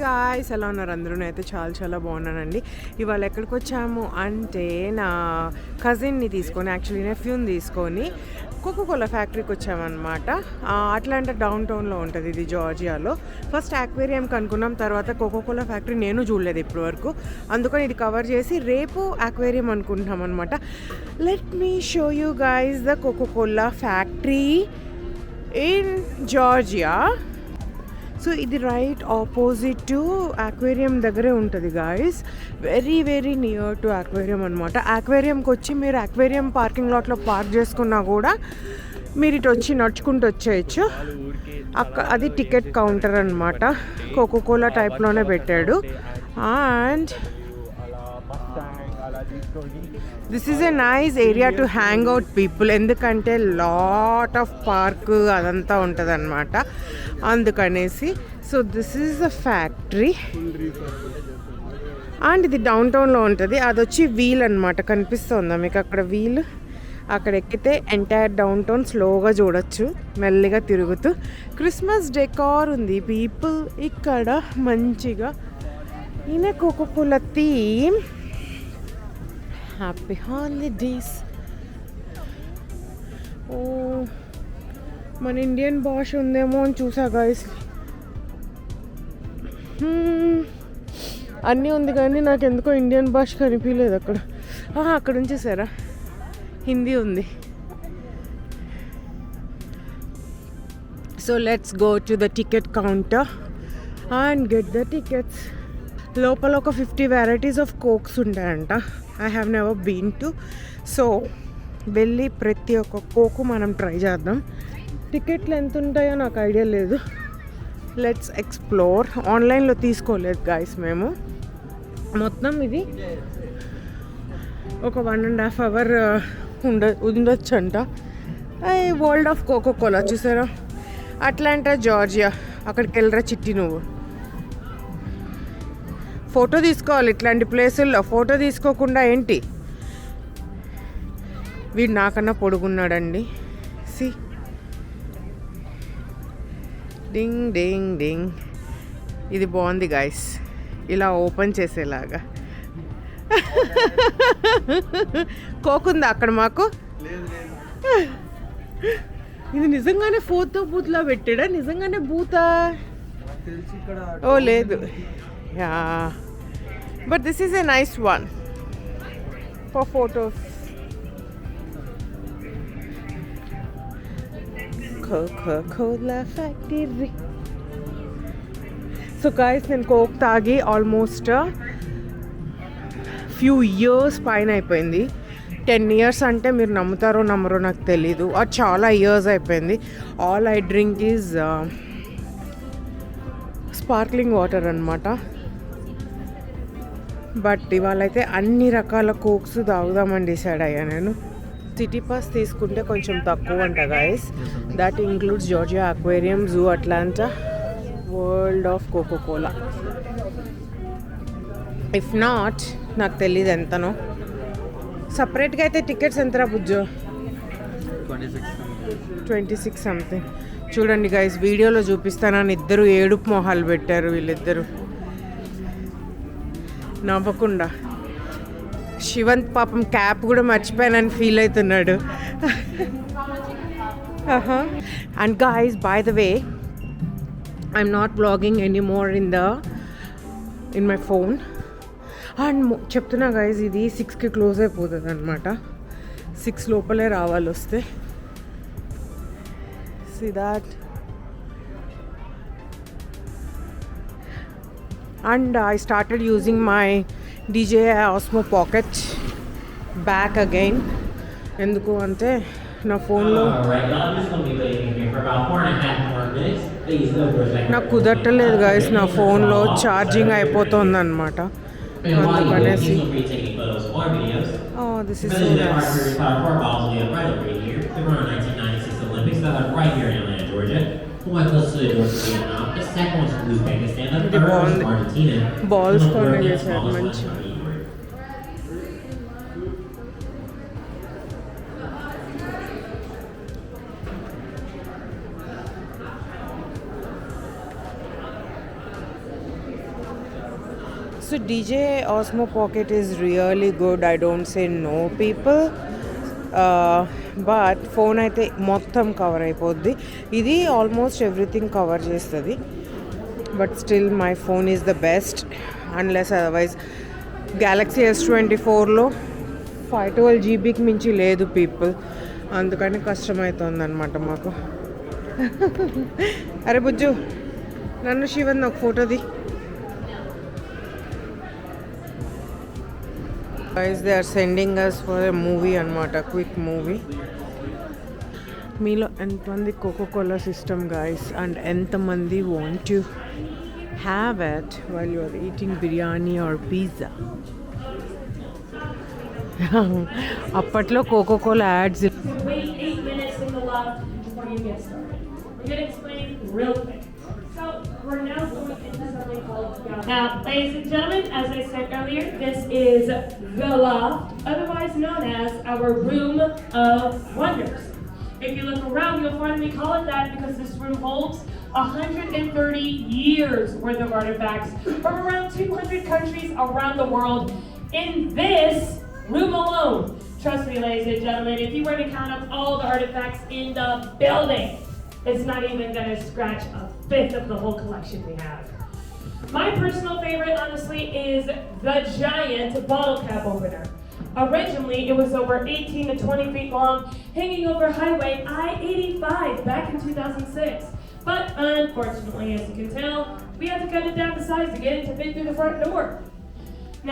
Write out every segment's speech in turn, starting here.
Guys, ఎలా ఉన్నారు అందరూ? నేనైతే చాలా బాగున్నానండి. ఇవాళ ఎక్కడికి వచ్చాము అంటే నా కజిన్ని తీసుకొని, యాక్చువల్లీ నెఫ్యూని తీసుకొని కోకోకోలా ఫ్యాక్టరీకి వచ్చామన్నమాట. అట్లాంటా డౌన్ టౌన్లో ఉంటుంది ఇది, జార్జియాలో. ఫస్ట్ అక్వేరియంకి అనుకున్నాం, తర్వాత కోకోకోలా ఫ్యాక్టరీ నేను చూడలేదు ఇప్పటి వరకు, అందుకని ఇది కవర్ చేసి రేపు అక్వేరియం అనుకుంటున్నాం అనమాట. Let me show you guys the Coca Cola factory in Georgia. So ఇది రైట్ ఆపోజిట్ టు అక్వేరియం దగ్గరే ఉంటుంది guys, very near to aquarium అనమాట. అక్వేరియంకి వచ్చి మీరు అక్వేరియం పార్కింగ్ లాట్లో పార్క్ చేసుకున్నా కూడా మీరు ఇటు వచ్చి నడుచుకుంటూ వచ్చేయచ్చు. అది టికెట్ కౌంటర్ అనమాట, కోకోకోలా టైప్లోనే పెట్టాడు. And this is a nice area to hang out people, ఎందుకంటే లాట్ ఆఫ్ పార్క్ అదంతా ఉంటుంది అనమాట, అందుకనేసి. So this is the factory and ఇది డౌన్ టౌన్లో ఉంటుంది. అది వచ్చి వీల్ అనమాట, కనిపిస్తుందా మీకు అక్కడ వీల్? అక్కడ ఎక్కితే ఎంటైర్ డౌన్ టౌన్ స్లోగా చూడొచ్చు, మెల్లిగా తిరుగుతూ. క్రిస్మస్ డెకార్ ఉంది పీపుల్ ఇక్కడ మంచిగా. ఈయన కోకోకోలా థీమ్, హ్యాపీ హాలిడేస్. ఓ, మన ఇండియన్ భాష ఉందేమో అని చూసా గాయస్. అన్నీ ఉంది కానీ నాకు ఎందుకో ఇండియన్ భాష కనిపించలేదు అక్కడ. అక్కడ ఉంచేసారా, హిందీ ఉంది. So let's go to the ticket counter and get the tickets. లోపల ఒక 50 వెరైటీస్ ఆఫ్ కోక్స్ ఉంటాయంట. I have never been to. So వెళ్ళి ప్రతి ఒక్క కోకు మనం ట్రై చేద్దాం. టికెట్లు ఎంత ఉంటాయో నాకు ఐడియా లేదు. Let's explore. ఆన్లైన్లో తీసుకోలేదు గాయస్ మేము. మొత్తం ఇది ఒక 1.5 అవర్ ఉండొచ్చు అంట. వరల్డ్ ఆఫ్ కోకోకోలా చూసారా, అట్లాంటా జార్జియా. అక్కడికి వెళ్ళరా చిట్టి నువ్వు. ఫోటో తీసుకోవాలి ఇట్లాంటి ప్లేసుల్లో, ఫోటో తీసుకోకుండా ఏంటి? వీడు నాకన్నా పొడుగున్నాడండి. సి, డింగ్ డింగ్ డింగ్. ఇది బాగుంది గాయస్, ఇలా ఓపెన్ చేసేలాగా. కోకుందా అక్కడ మాకు? ఇది నిజంగానే ఫోటో బూత్లో పెట్టాడా? నిజంగానే బూతా? ఓ లేదు. Yeah, but this is a nice one for photos. Coca-Cola factory. So guys, నేను కోక్ తాగి ఆల్మోస్ట్ ఫ్యూ ఇయర్స్ పైన అయిపోయింది. 10 years అంటే మీరు నమ్ముతారో నమ్మరో నాకు తెలీదు, అది చాలా ఇయర్స్ అయిపోయింది. All I drink is sparkling water అనమాట. బట్ ఇవాళ అయితే అన్ని రకాల కోక్స్ తాగుదామని డిసైడ్ అయ్యా నేను. సిటీ పాస్ తీసుకుంటే కొంచెం తక్కువ అంట guys. That includes Georgia aquarium, zoo, Atlanta, world of Coca Cola. If not, నాకు తెలీదు ఎంతనో. సపరేట్గా అయితే టికెట్స్ ఎంతరా బుజ్జో? 26 సంథింగ్. చూడండి గైస్, వీడియోలో చూపిస్తానని ఇద్దరు ఏడుపు మొహాలు పెట్టారు వీళ్ళిద్దరు నవ్వకుండా. శివంత్ పాపం క్యాప్ కూడా మర్చిపోయానని ఫీల్ అవుతున్నాడు. And guys, by the way, I'm not blogging any more in my phone. And చెప్తున్నా గైస్, ఇది 6కి క్లోజ్ అయిపోతుంది అనమాట. 6 లోపలే రావాలి వస్తే. See that? And I started using my DJI Osmo Pocket back again. ఎందుకు అంటే నా ఫోన్లో నాకు కుదరట్లేదు గాయస్, నా ఫోన్లో ఛార్జింగ్ అయిపోతుంది అనమాట, అందుకనేసి. This is so nice. Olympics that are right here in Atlanta, Georgia. One close to Georgia, Vietnam. The second one's from Uzbekistan. The third one's from Argentina. Balls for me, balls. So DJ Osmo Pocket is really good. I don't say no, people. But phone అయితే మొత్తం cover అయిపోద్ది. ఇది almost everything cover చేస్తుంది. But still my phone is the best unless otherwise. Galaxy S24లో 512 జీబీకి మించి లేదు people. అందుకని కష్టమవుతుంది అనమాట మాకు. అరే బుజ్జు, నన్ను శివన్ ఒక ఫోటోది. Guys, they are sending us for a movie అనమాట, క్విక్ మూవీ. మీలో ఎంతమంది కోకోకోలా సిస్టమ్ గైస్, అండ్ ఎంతమంది want to have it while you are eating biryani or pizza? అప్పట్లో Coca Cola ads. Wait 8 minutes in the left before you get started. I'm going to explain real quick. So we're now going into something called now, ladies and gentlemen, as I said earlier, this is the loft, otherwise known as our room of wonders. If you look around, you'll find we call it that because this room holds 130 years worth of artifacts from around 200 countries around the world in this room alone. Trust me, ladies and gentlemen, if you were to count up all the artifacts in the building, it's not even going to scratch a fifth of the whole collection we have. My personal favorite, honestly, is the giant bottle cap opener. Originally, it was over 18 to 20 feet long, hanging over Highway I-85 back in 2006. But unfortunately, as you can tell, we had to cut it down to size to get it to fit through the front door.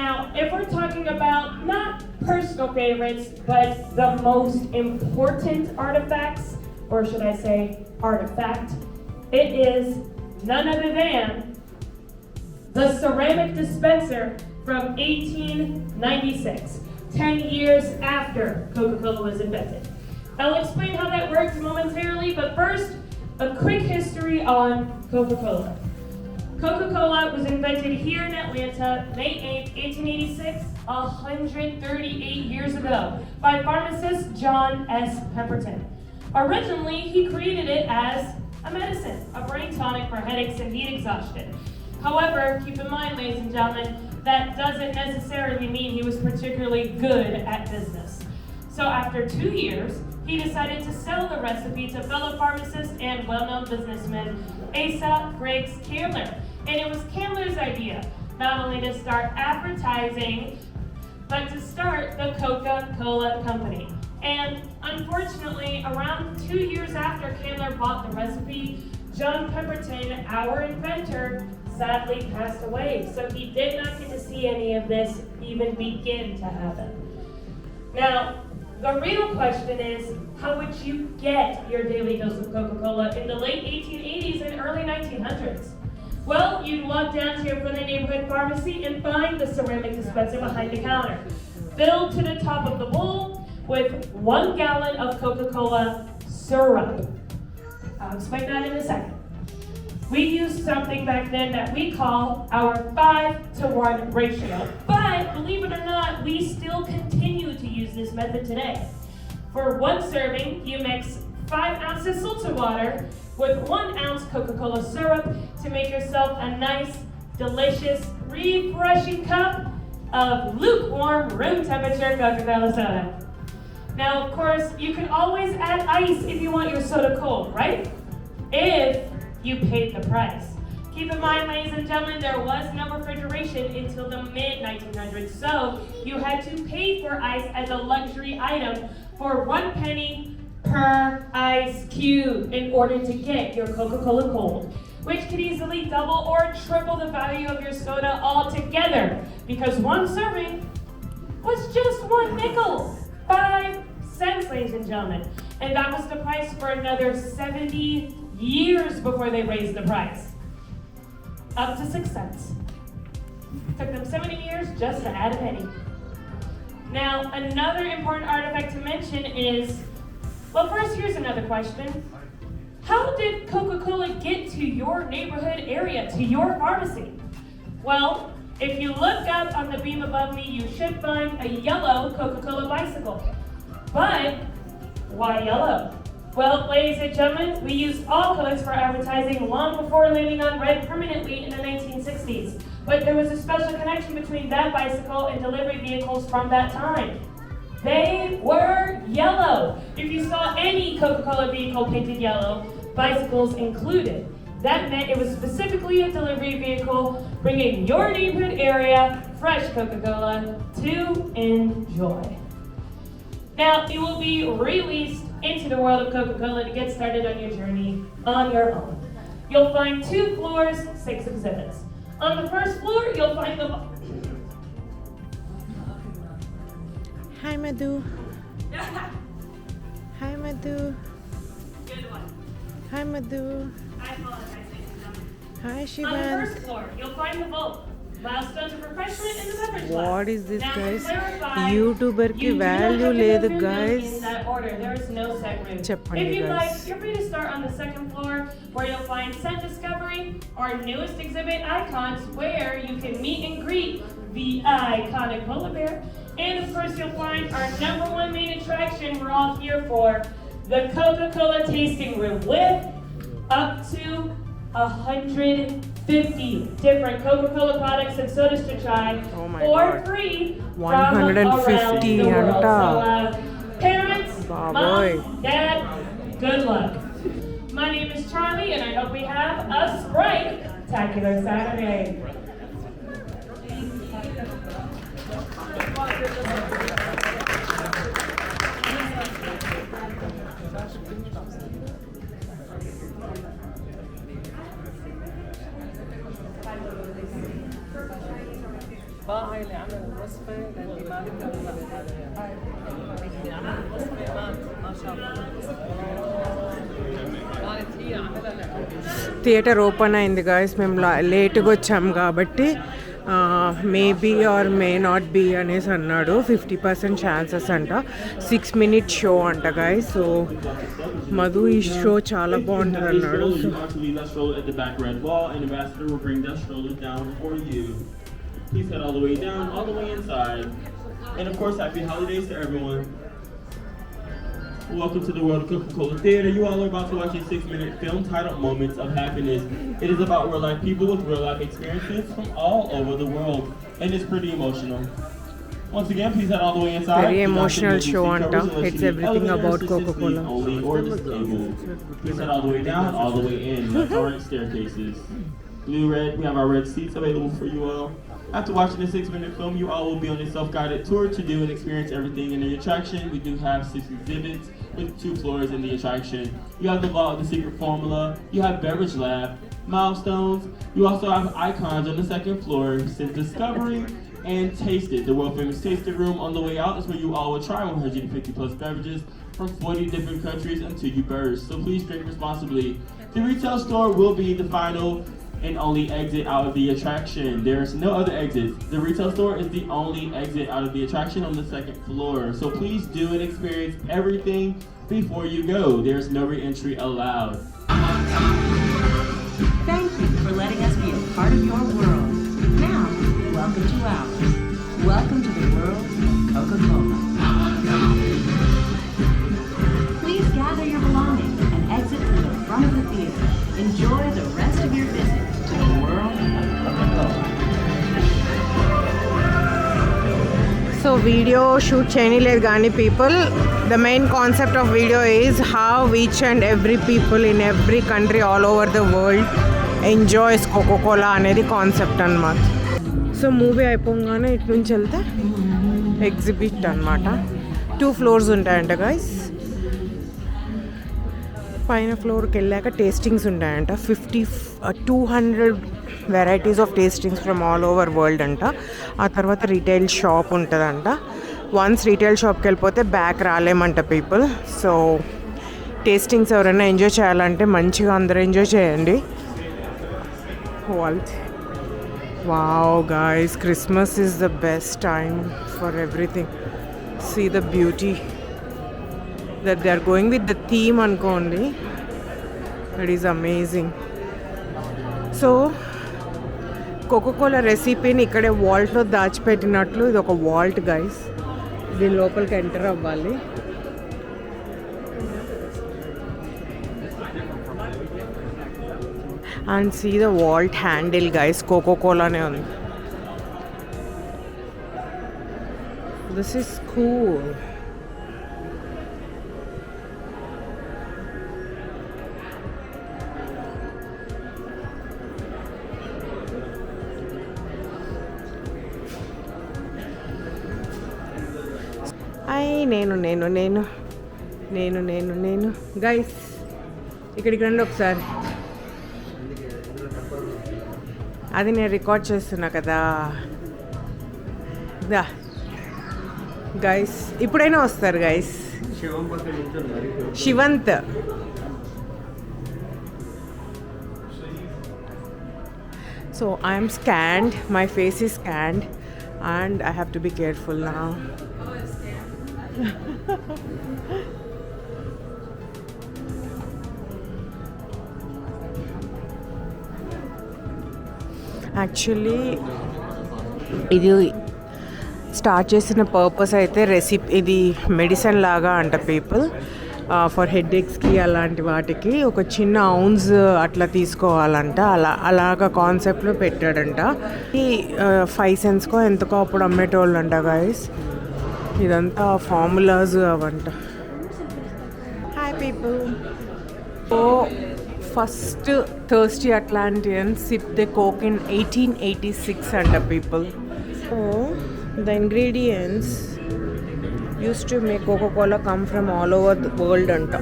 Now, if we're talking about not personal favorites, but the most important artifacts, or should I say artifact, it is none other than the ceramic dispenser from 1896, 10 years after Coca-Cola was invented. I'll explain how that works momentarily, but first, a quick history on Coca-Cola. Coca-Cola was invented here in Atlanta, May 8, 1886, 138 years ago, by pharmacist John S. Pemberton. Originally, he created it as a medicine, a brain tonic for headaches and heat exhaustion. However, keep in mind, ladies and gentlemen, that doesn't necessarily mean he was particularly good at business. So after 2 years, he decided to sell the recipe to fellow pharmacist and well-known businessman Asa Griggs Candler. And it was Candler's idea, not only to start advertising, but to start the Coca-Cola Company. And unfortunately, around 2 years after Candler bought the recipe, John Pemberton, our inventor, sadly passed away. So he did not get to see any of this even begin to happen. Now, the real question is, how would you get your daily dose of Coca-Cola in the late 1880s and early 1900s? Well, you'd walk down to your friendly neighborhood pharmacy and find the ceramic dispenser behind the counter, filled to the top of the bowl with 1 gallon of Coca-Cola syrup. I'll explain that in a second. We used something back then that we call our 5-to-1 ratio. But believe it or not, we still continue to use this method today. For 1 serving, you mix 5 ounces salted water with 1 ounce Coca-Cola syrup to make yourself a nice, delicious, refreshing cup of lukewarm, room temperature Coca-Cola soda. Now, of course, you can always add ice if you want your soda cold, right? If you paid the price. Keep in mind, ladies and gentlemen, there was no refrigeration until the mid-1900s, so you had to pay for ice as a luxury item for 1 penny per ice cube in order to get your Coca-Cola cold, which could easily double or triple the value of your soda altogether, because 1 serving was just 1 nickel, 5 cents, ladies and gentlemen, and that was the price for another 70 years before they raised the price, up to 6 cents. Took them 70 years just to add a penny. Now, another important artifact to mention is, well, first, here's another question. How did Coca-Cola get to your neighborhood area, to your pharmacy? Well, if you look up on the beam above me, you should find a yellow Coca-Cola bicycle. But why yellow? Well, ladies and gentlemen, we used all colors for advertising long before landing on red permanently in the 1960s. But there was a special connection between that bicycle and delivery vehicles from that time. They were yellow. If you saw any Coca-Cola vehicle painted yellow, bicycles included, that meant it was specifically a delivery vehicle bringing your neighborhood area fresh Coca-Cola to enjoy. Now, you will be released into the world of Coca-Cola to get started on your journey on your own. You'll find 2 floors, 6 exhibits. On the first floor, you'll find the... Hi, Madhu. Hi, Madhu. Good one. Hi, Madhu. I apologize, ladies and gentlemen. Hi, On the Shivant. first floor, you'll find the vault. Milestones of refreshment in the beverage glass. What is this, Now, to guys? clarify, YouTuber ki you do not value have to లేదు, go through them guys. in that order. There is no set route. చెప్పండి, If you'd guys. like, you're free to start on the second floor, where you'll find Scent Discovery, our newest exhibit icons, where you can meet and greet the iconic polar bear. And of course, you'll find our #1 main attraction we're all here for, the Coca-Cola tasting room with up to 150 different Coca-Cola products and sodas to try Oh my for God. free 150 from around the world. anta. So, parents, Baboy. mom, dad, good luck. My name is Charlie, and I hope we have a Sprite-tacular Saturday. هاي اللي عمل الوصفة للي ما بيقدر اللي عمل الوصفة ما شاء الله كانت هي عملها لعبة theatre open అయింది guys. మేము లేట్గా వచ్చాము కాబట్టి maybe or may not be అనేసి అన్నాడు. 50% chances అంట. 6 minute show అంట guys. So Madhu ఈ షో చాలా బాగుంటుంది అన్నాడు. You are to leave that stroller at the back red wall, and ambassador will bring that stroller down for you. Please head all the way down, all the way inside. And of course, happy holidays to everyone. Welcome to the world of Coca-Cola Theater. You all are about to watch a 6-minute film titled Moments of Happiness. It is about real-life people with real-life experiences from all over the world, and it's pretty emotional. Once again, please head all the way inside. Very Do not emotional sit in show, seat Anta. covers unless It's you need everything elevator about assistance, Coca-Cola. please only, or disabled. Please head all the way down, all the way in. Left or right staircases. Blue, red, we have our red seats available for you all. After watching the 6-minute film, you all will be on a self-guided tour to do and experience everything in the attraction. We do have 6 exhibits with 2 floors in the attraction. You have the vault of the secret formula. You have beverage lab, milestones. You also have icons on the second floor, Scent Discovery, and Taste It. The world famous tasting room on the way out is where you all will try 150 plus beverages from 40 different countries until you burst. So please drink responsibly. The retail store will be the final and only exit out of the attraction. There's no other exits. The retail store is the only exit out of the attraction on the second floor. So please do and experience everything before you go. There's no re-entry allowed. Thank you for letting us be a part of your world. Now, welcome to ours. Welcome to the world of Coca-Cola. Please gather your belongings and exit through the front of the theater. Enjoy the rest of your visit to the world of Coca-Cola. So video shoot చేయలేదు కానీ people, the main concept of video is how each and every people in every country all over the world enjoys Coca Cola అనేది concept అనమాట. So movie అయిపోగానే ఇటు నుంచి వెళ్తే exhibit అనమాట. 2 floors ఉంటాయంట గైస్. పైన ఫ్లోర్కి వెళ్ళాక టేస్టింగ్స్ ఉంటాయంట. 200 varieties of tastings from all over world అంట. ఆ తర్వాత రీటైల్ షాప్ ఉంటుందంట. వన్స్ రీటైల్ షాప్కి వెళ్ళిపోతే బ్యాక్ రాలేమంట పీపుల్. సో టేస్టింగ్స్ ఎవరైనా ఎంజాయ్ చేయాలంటే మంచిగా అందరూ ఎంజాయ్ చేయండి. Wow guys, Christmas is the best time for everything. See the beauty that they are going with the theme అనుకోండి. It is amazing. So Coca Cola రెసిపీని ఇక్కడే వాల్ట్లో దాచిపెట్టినట్లు ఇది ఒక వాల్ట్ గైస్. దీని లోపలికి ఎంటర్ అవ్వాలి. And see the vault handle, guys. Coca-Cola ne undi. This is cool. నేను guys ఇక్కడికి రండి ఒకసారి. అది నేను రికార్డ్ చేస్తున్నా కదా. గైస్ ఇప్పుడైనా వస్తారు guys. Shivanth so I'm scanned, my face is scanned and I have to be careful now. Actually ఇది స్టార్ట్ చేసిన పర్పస్ అయితే ఇది మెడిసిన్ లాగా అంట పీపుల్ ఫర్ హెడేక్స్కి అలాంటి వాటికి ఒక చిన్న ఔన్స్ అట్లా తీసుకోవాలంట. అలాగా కాన్సెప్ట్లో పెట్టాడంట. ఈ 5 cents ఎంతకో అప్పుడు అమ్మేటోళ్ళు అంట గైస్. ఇదంతా ఫార్ములాస్ అవంట. Hi people. Oh first thirsty Atlanteans sip the Coke in 1886 అంట people. So the ingredients used to make Coca-Cola come from all over the world anta.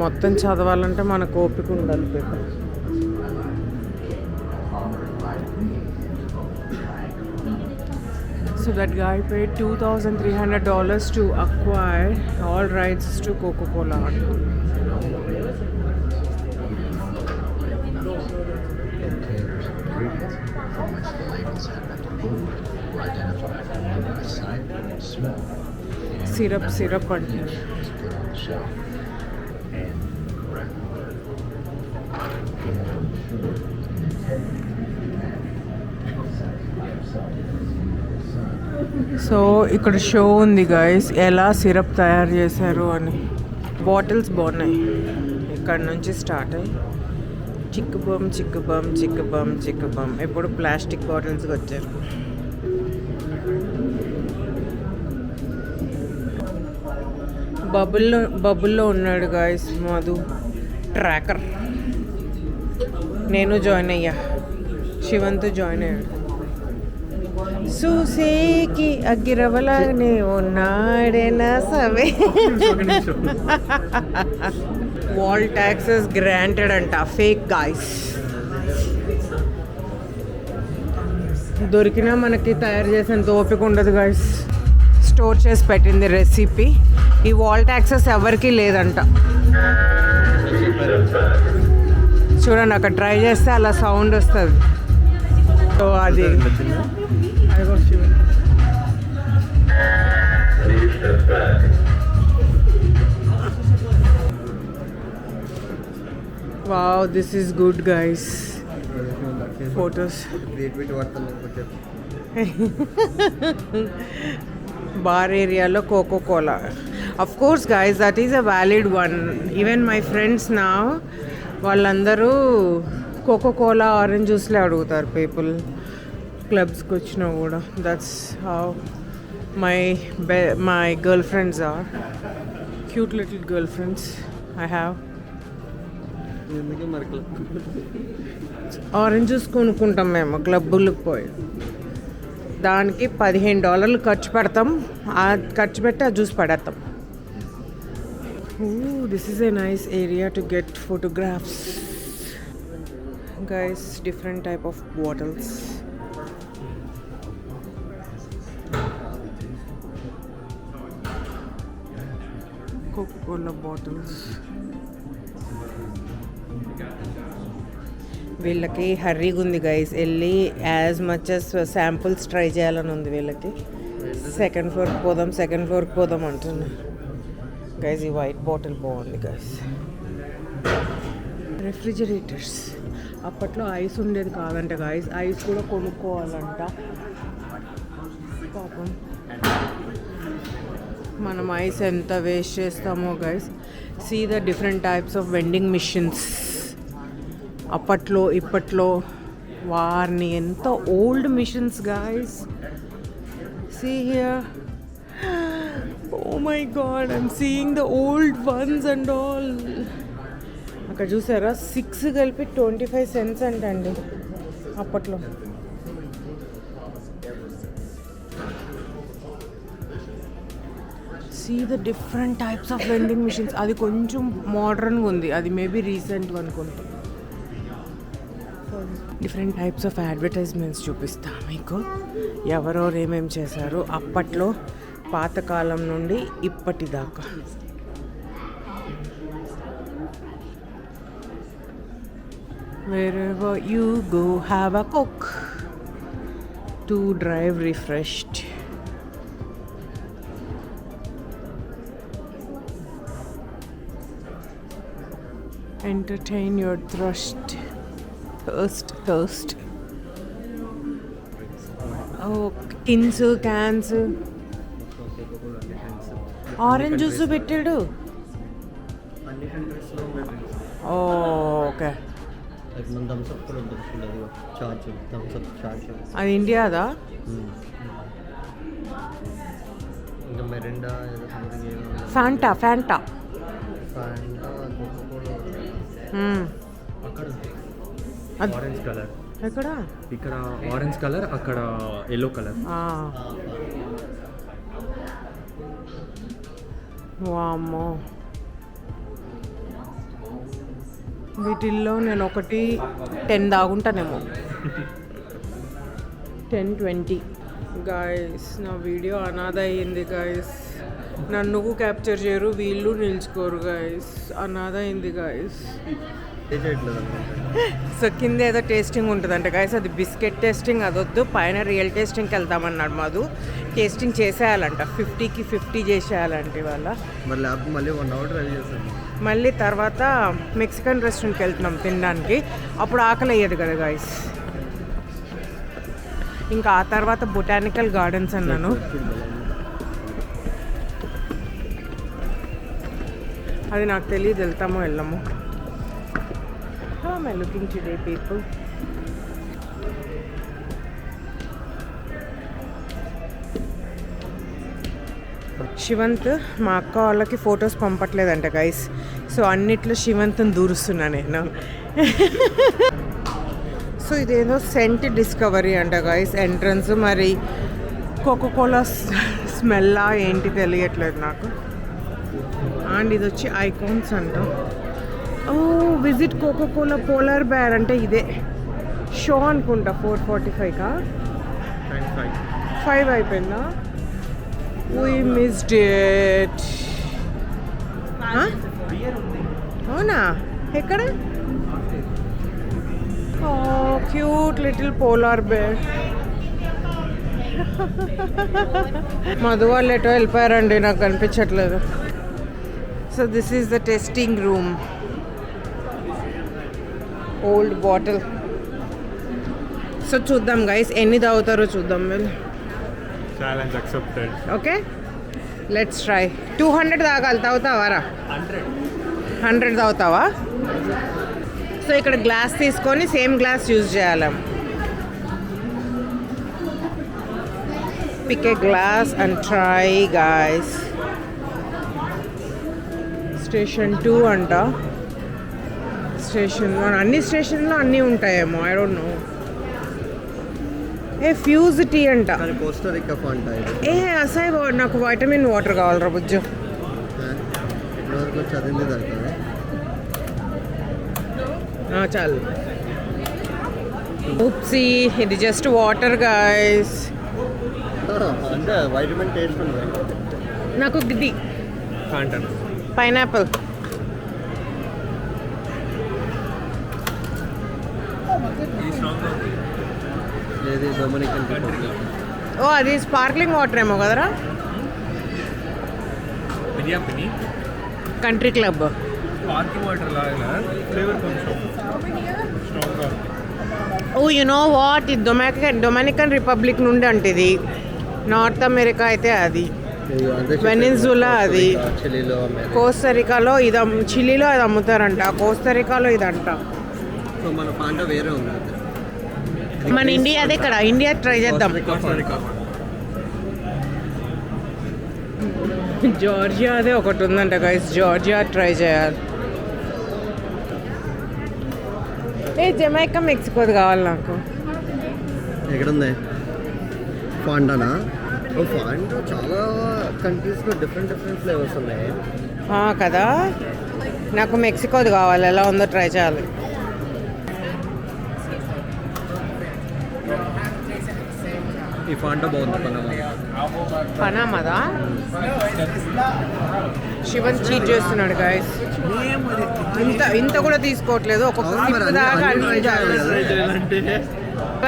మొత్తం చదవాలంటే మనకు ఓపిక ఉండాలి paper. So that guy paid $2,300 to acquire all rights to Coca-Cola. Syrup అంటే so ఇక్కడ show ఉంది guys ఎలా సిరప్ తయారు చేశారు అని. బాటిల్స్ బాగున్నాయి. ఇక్కడ నుంచి స్టార్ట్ అయ్యి చిక్కుబమ్ ఇప్పుడు ప్లాస్టిక్ బాటిల్స్కి వచ్చారు. బబుల్లో ఉన్నాడు గాయస్ మధు ట్రాకర్. నేను జాయిన్ అయ్యా, శివంత్ జాయిన్ అయ్యాడు. సూసేకి అగ్గిరవలానే ఉన్నాడేనా సవే. వాల్ ట్యాక్సెస్ గ్రాంటెడ్ అంట. Fake guys. దొరికినా మనకి తయారు చేసేంత ఓపిక ఉండదు గాయస్. స్టోర్ చేసి పెట్టింది రెసిపీ. ఈ వాల్ ట్యాక్సెస్ ఎవరికి లేదంట. చూడండి అక్కడ ట్రై చేస్తే అలా సౌండ్ వస్తుంది. సో అది wow, this is good guys. Photos bar ఏరియాలో Coca Cola. Of course guys, that is a valid one. Even my friends నా వాళ్ళందరూ కోకోకోలా ఆరెంజ్ జ్యూస్లే అడుగుతారు పీపుల్ క్లబ్స్కి వచ్చినా కూడా. That's how my girl friends are. Cute little girl friends I have. Orange juice కొనుక్కుంటాం మేము క్లబ్బులకు పోయి. దానికి $15 ఖర్చు పెడతాం. ఆ ఖర్చు పెట్టి ఆ జ్యూస్ పడేస్తాం. This is a nice area to get photographs guys. Different type of bottles. Coca Cola bottles. వీళ్ళకి హర్రీగా ఉంది గైస్. వెళ్ళి as much as samples try చేయాలని ఉంది వీళ్ళకి. సెకండ్ ఫ్లోర్కి పోదాం అంటున్నారు గైస్. ఈ వైట్ బాటిల్ బాగుంది గైస్. రెఫ్రిజిరేటర్స్. అప్పట్లో ఐస్ ఉండేది కాదంట గైస్. ఐస్ కూడా కొనుక్కోవాలంట. పాపం మనం ఐస్ ఎంత వేస్ట్ చేస్తామో guys. See the different types of vending machines. అప్పట్లో ఇప్పట్లో వారిని ఎంత old machines guys. See here. Oh my god, I'm seeing the old ones and all. అక్కడ చూసారా 6 కలిపి 25 cents అంటండి అప్పట్లో. See the different types of vending machines. అది కొంచెం మోడర్న్గా ఉంది, అది మేబీ రీసెంట్ అనుకుంటా. డిఫరెంట్ టైప్స్ ఆఫ్ అడ్వర్టైజ్మెంట్స్ చూపిస్తా మీకు, ఎవరెవరు ఏమేమి చేశారు అప్పట్లో, పాతకాలం నుండి ఇప్పటిదాకా. Wherever you go, have a Coke to drive refreshed. Entertain your thirst. Oh, tins, cans. Orange juice పెట్టాడు. ఓకే, అది ఇండియాదా? ఫ్యాంటా. ఆరెంజ్ కలర్ ఎక్కడ? ఇక్కడ ఆరెంజ్ కలర్, అక్కడ ఎల్లో కలర్. వామ్మో, వీటిల్లో నేను ఒకటి 10 దాగుంటానేమో. 10-20 గాయస్. నా వీడియో అనాథ అయింది గాయస్. నన్ను క్యాప్చర్ చేయరు, వీళ్ళు నిలుచుకోరు గాయస్. అనాథ అయింది గాయస్. సో కింద ఏదో టేస్టింగ్ ఉంటుందంట గాయస్, అది బిస్కెట్ టేస్టింగ్, అదొద్దు, పైన రియల్ టేస్టింగ్కి వెళ్తామన్నాడు మధు. టేస్టింగ్ చేసేయాలంట, 50కి 50 చేసేయాలంట ఇవాళ. మళ్ళీ 1 hour డ్రైవ్ చేస్తాం. మళ్ళీ తర్వాత మెక్సికన్ రెస్టారెంట్కి వెళ్తున్నాం తినడానికి, అప్పుడు ఆకలి అయ్యేది కదా గాయస్. ఇంకా ఆ తర్వాత బొటానికల్ గార్డెన్స్ అన్నాను. అది నాకు తెలియదు, వెళ్తామో వెళ్ళాము. How am I looking today, people? Shivant మా అక్క వాళ్ళకి ఫొటోస్ పంపట్లేదంట గైస్. సో అన్నిట్లో శివంత్ని దూరుస్తున్నా నేను. సో ఇదేదో సెంట్ డిస్కవరీ అంట గైస్ ఎంట్రన్స్. మరి కోకోకోలా స్మెల్లా ఏంటి తెలియట్లేదు నాకు. అండ్ ఇది వచ్చి ఐకాన్స్ అంట. ఓ, విజిట్ కోకోకోలా పోలార్ బేర్ అంటే ఇదే షో అనుకుంటా. 4:45కా 5 అయిపోయిందా? We missed it. అవునా? ఎక్కడ? ఓ, cute little polar bear. Madhu వాళ్ళు ఎటో వెళ్ళిపోయారండి, నాకు కనిపించట్లేదు. So this is the testing room. Old bottle. So చూద్దాం గైస్ ఎన్ని తాగుతారో చూద్దాం. వీళ్ళు challenge accepted. Okay, let's try. 200 తాగుతావారా? 100 తాగుతావా? సో ఇక్కడ గ్లాస్ తీసుకొని సేమ్ గ్లాస్ యూజ్ చేయాలి. Pick a glass and try guys. Station 2 అంట, స్టేషన్ 1. అన్ని స్టేషన్లో అన్నీ ఉంటాయేమో, I don't know. A Fuze tea అంట. ఏ అసాయి, నాకు వైటమిన్ వాటర్ కావాలరా బుజ్జు. చాలు. ఉప్సీ, ఇది just water guys. Vitamin taste ఉంది నాకు ఇది పైనాపిల్. ఓ, అది స్పార్క్లింగ్ వాటర్ ఏమో కదరా? కంట్రీ క్లబ్ స్పార్కింగ్ వాటర్ లాగా ఫ్లేవర్ కొంచెం స్ట్రాంగ్గా. ఓ, యు నో వాట్, ఇది డొమినికన్ రిపబ్లిక్ నుండి అంటే ఇది నార్త్ అమెరికా అయితే అది, వెనిజులా అది, చిలీలో కోస్టరికాలో ఇది చిలీలో అది అమ్ముతారంట, కోస్టరికాలో ఇదంట. సో మన పాండా వేరే ఉంది. మన ఇండియా అదే ఇక్కడ, ఇండియా ట్రై చేద్దాం. జార్జియా అదే ఒకటి ఉందంట గైస్, జార్జియా ట్రై చేయాలి. జమైకా మెక్సికోది కావాలి నాకు. ఎక్కడుంది పాండానా? పాండా చాలా కంట్రీస్లో డిఫరెంట్ ఫ్లేవర్స్ ఉన్నాయి కదా. నాకు మెక్సికోది కావాలి, ఎలా ఉందో ట్రై చేయాలి. ఈ పాండా బాగుంది. పనామాదా? శివన్ చీట్ చేస్తున్నాడు గైస్. ఇంత కూడా తీసుకోవట్లేదు, ఒక్కొక్క దాకా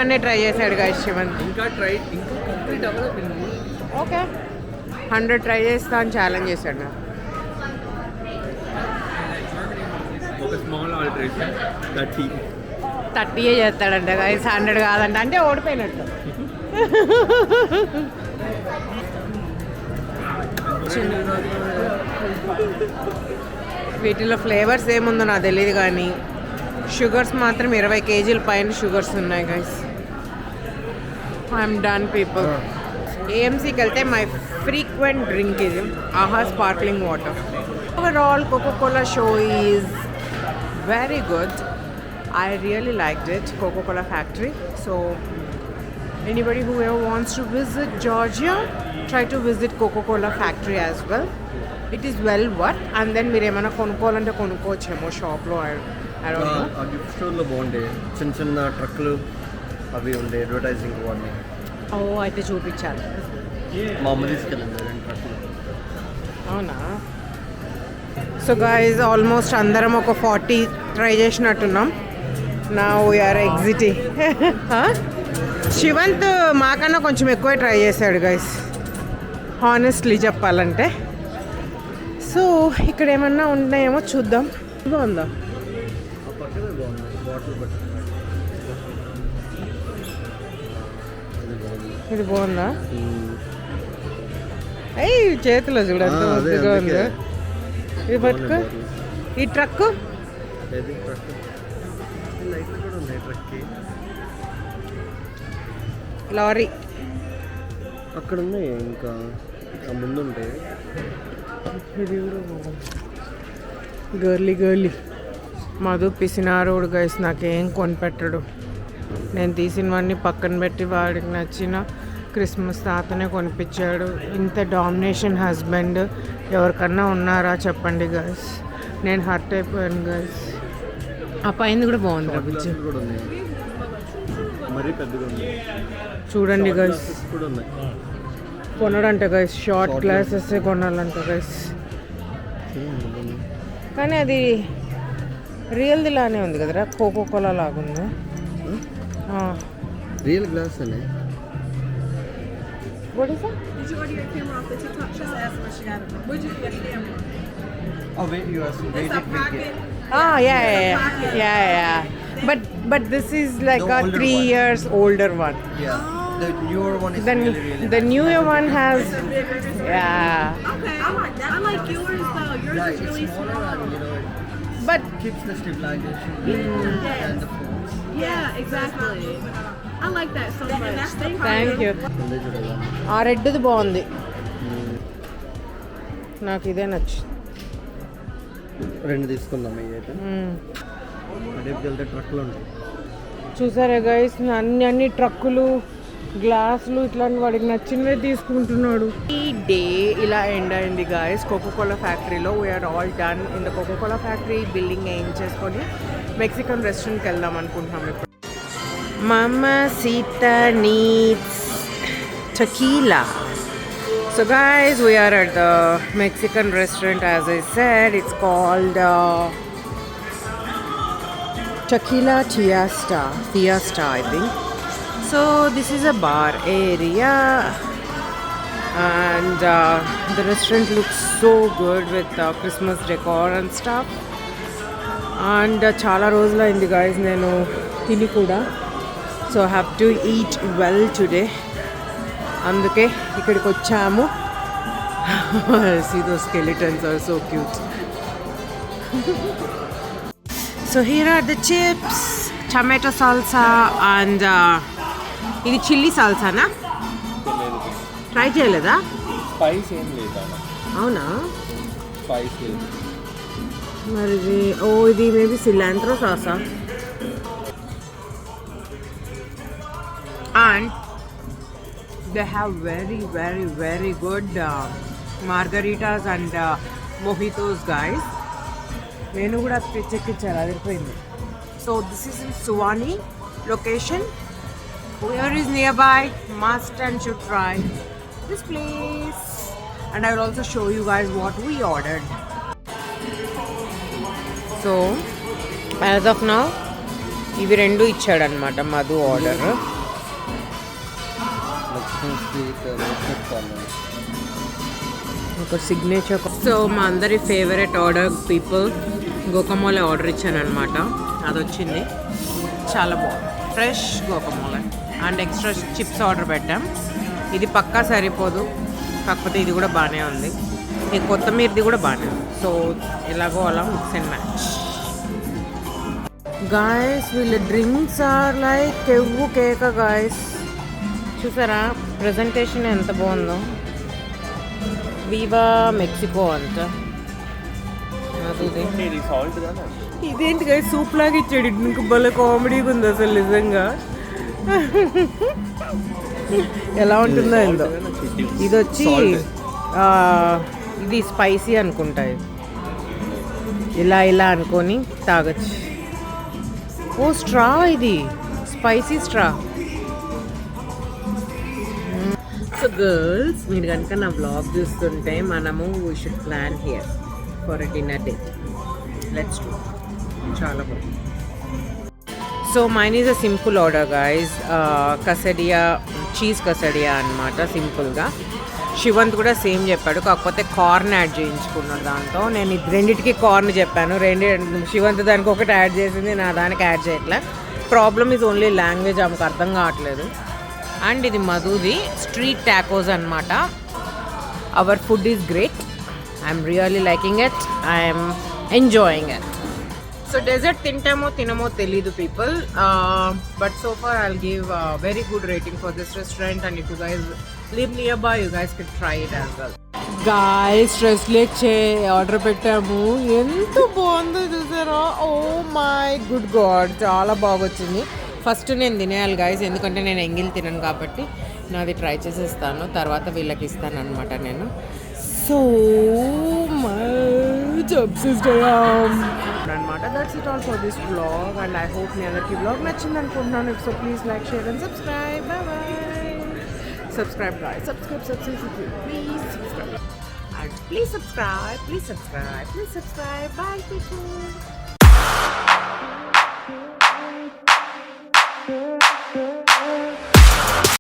అన్నీ ట్రై చేశాడు గైస్ శివన్. ఓకే 100 ట్రై చేస్తా అని ఛాలెంజ్ చేశాడు నాకు. ఒక స్మాల్ ఆల్టరేషన్ 30 చేస్తాడంట గైస్, 100 కాదంట, అంటే ఓడిపోయినట్టు. వీటిలో ఫ్లేవర్స్ ఏముందో నాకు తెలియదు, కానీ షుగర్స్ మాత్రం 20 kg పైన షుగర్స్ ఉన్నాయి గైస్. I'm done people. ఏఎంసీకి వెళ్తే మై ఫ్రీక్వెంట్ డ్రింక్ ఇది ఆహా sparkling water. Overall Coca Cola show is very good. I really liked it, Coca-Cola factory. So anybody who ever wants to visit Georgia, try to visit Coca-Cola factory as well. It is well worth. And then మీరు ఏమైనా కొనుక్కోవాలంటే కొనుక్కోవచ్చేమో షాప్లో. I don't know. ఆ gift స్టోర్లో బాగుండే చిన్న చిన్న ట్రక్కులు అవి ఉండే అడ్వర్టైజింగ్ వాడిని. అయితే చూపించాలి. మా అమ్మ తీసుకెళ్ళింది 2 ట్రక్కులు. అవునా? సో గైస్ ఆల్మోస్ట్ అందరం ఒక 40 ట్రై చేసినట్టున్నాం. Now we are exiting. Shivanth మాకన్నా కొంచెం ఎక్కువ ట్రై చేశాడు గైస్, హానెస్ట్లీ చెప్పాలంటే. సో ఇక్కడ ఏమన్నా ఉన్నాయేమో చూద్దాం. బాగుందా? ఇది బాగుందా? అయ్యి చేతిలో చూడ ఎంత ముద్దుగా ఉందో. ఇది పట్టుకో. ఈ ట్రక్ లారీ అక్కడ ఉన్నాయి, ఇంకా ముందుంటే ఇది కూడా గర్లీ గర్లీ. మధు పిసినారోడు గైస్, నాకేం కొనిపెట్టడు. నేను తీసినవన్నీ పక్కన పెట్టి వాడికి నచ్చిన క్రిస్మస్ తాతనే కొనిపించాడు. ఇంత డామినేషన్ హస్బెండ్ ఎవరికన్నా ఉన్నారా చెప్పండి గైస్. నేను హర్ట్ అయిపోయాను గైస్. ఆ పైన కూడా బాగుంది బుజ్జి, మరీ పెద్దగా ఉంది. చూడండి గైస్. కూడా ఉన్నాయి. కొనడంట గైస్, షార్ట్ గ్లాసెస్ కొనాలంట గైస్. కానీ అది రియల్ది లానే ఉంది కదరా, కోకోకోలా లాగుంది. రియల్ గ్లాస్ అనే. What is that? Did you order your camera off the TikTok shop? Just ask her, she got it. Where'd you get the camera? Oh wait, you are It's a pocket. Yeah. But this is like The a older 3 one. years older one. Yeah. The newer one is The really newer one has Bigger. yeah. Okay, I like that. I like yours though. Yours yeah, is really it's smaller small. and But it keeps the stabilization and the phones. Yeah, exactly. I like that so much. thank you. ఆ రెడ్ది బాగుంది, నాకు ఇదే నచ్చింది. 2 తీసుకుందాం ఇవి అయితే. రేపు వెళ్తే ట్రక్లు ఉంటాయి. చూసారా గైస్, అన్ని ట్రక్కులు గ్లాసులు ఇట్లాంటి వాడికి నచ్చినవే తీసుకుంటున్నాడు. ఈ డే ఇలా ఎండ్ అయింది గైస్ కోకోకోలా ఫ్యాక్టరీలో. We are all done in the Coca Cola factory. Building ఏం చేసుకొని మెక్సికన్ రెస్టారెంట్కి వెళ్దాం అనుకుంటున్నాం ఇప్పుడు. Mamacita needs tequila. So guys, we are at the Mexican restaurant. As I said, it's called Tequila Fiesta, I think. So this is a bar area, and the restaurant looks so good with Christmas decor and stuff. And చాలా రోజులు అయింది guys నేను తిని కూడా. So I have to eat well today. అందుకే ఇక్కడికి వచ్చాము. See those skeletons are so cute. So here are the chips, tomato salsa and ఇది చిల్లీ సాల్సానా? ట్రై చేయలేదా? స్పైస్ ఏం లేదా? అవునా? స్పైస్ లేదు. మరి ఇది maybe cilantro సాసా. And they have very good margaritas and mojitos, guys. నేను కూడా తెచ్చెక్కిచ్చాను, అదిరిపోయింది. So this is in Suwannee location. Whoever is nearby must and should try this place. And I will also show you guys what we ordered. So as of now ఇవి రెండు ఇచ్చాడనమాట Madhu order. ఒక signature. So మా అందరి favourite order people guacamole order ఇచ్చాను అనమాట. అది వచ్చింది, చాలా బాగుంది. Fresh guacamole and extra chips order పెట్టాం. ఇది పక్కా సరిపోదు, కాకపోతే ఇది కూడా బాగానే ఉంది. ఈ కొత్తిమీరది కూడా బాగానే ఉంది. సో ఎలాగో అలా మిక్స్ అండ్ మ్యాచ్. గాయస్ వీళ్ళ డ్రింక్స్ ఆర్ లైక్ కెవ్వు కేక గాయస్. చూసారా ప్రజెంటేషన్ ఎంత బాగుందో. వివా మెక్సికో అంట. ఇదేంటి గాయ సూప్ లాగా ఇచ్చాడు. ఇంక భలే కామెడీగా ఉంది అసలు నిజంగా. ఎలా ఉంటుందో ఏందో. ఇది వచ్చి ఇది స్పైసీ అనుకుంటా. ఇలా అనుకొని తాగచ్చు. ఓ స్ట్రా, ఇది స్పైసీ స్ట్రా. సో గర్ల్స్, మీరు కనుక నా వ్లాగ్ చూస్తుంటే మనము we should plan here for a dinner date. Let's do. చాలా బాగుంది. So mine is a simple order guys. Quesadilla, cheese quesadilla అనమాట సింపుల్గా. శివంత్ కూడా సేమ్ చెప్పాడు, కాకపోతే కార్న్ యాడ్ చేయించుకున్నాడు దాంతో. నేను రెండింటికి కార్న్ చెప్పాను. శివంత్ దానికి ఒకటి యాడ్ చేసింది, నా దానికి యాడ్ చేయట్లే. ప్రాబ్లమ్ ఈజ్ ఓన్లీ లాంగ్వేజ్, ఆమెకు అర్థం కావట్లేదు. అండ్ ఇది మధుది స్ట్రీట్ టాకోస్ అనమాట. Our food is great. I'm really liking it. I'm enjoying it. So dessert తింటామో తినమో తెలీదు people, but so far I'll give very good rating for this restaurant. And if you guys live near by, you guys can try it as well. Guys stress లేచే order పెట్టాము. ఎంత బాగుందో చూసారా. Oh my good God, చాలా బాగా వచ్చింది. First నేను తినేయాలి గాయస్, ఎందుకంటే నేను ఎంగిల్ తినను కాబట్టి. నాది ట్రై చేసేస్తాను, తర్వాత వీళ్ళకి ఇస్తాను అనమాట నేను. సో మచ్ అబ్సెస్డ్ అనమాట. That's it all for this vlog. And I hope మీ అందరికీ వ్లాగ్ నచ్చింది అనుకుంటున్నాను. So please like, share and subscribe. Bye bye. Subscribe guys, subscribe please subscribe. And please subscribe. Bye people.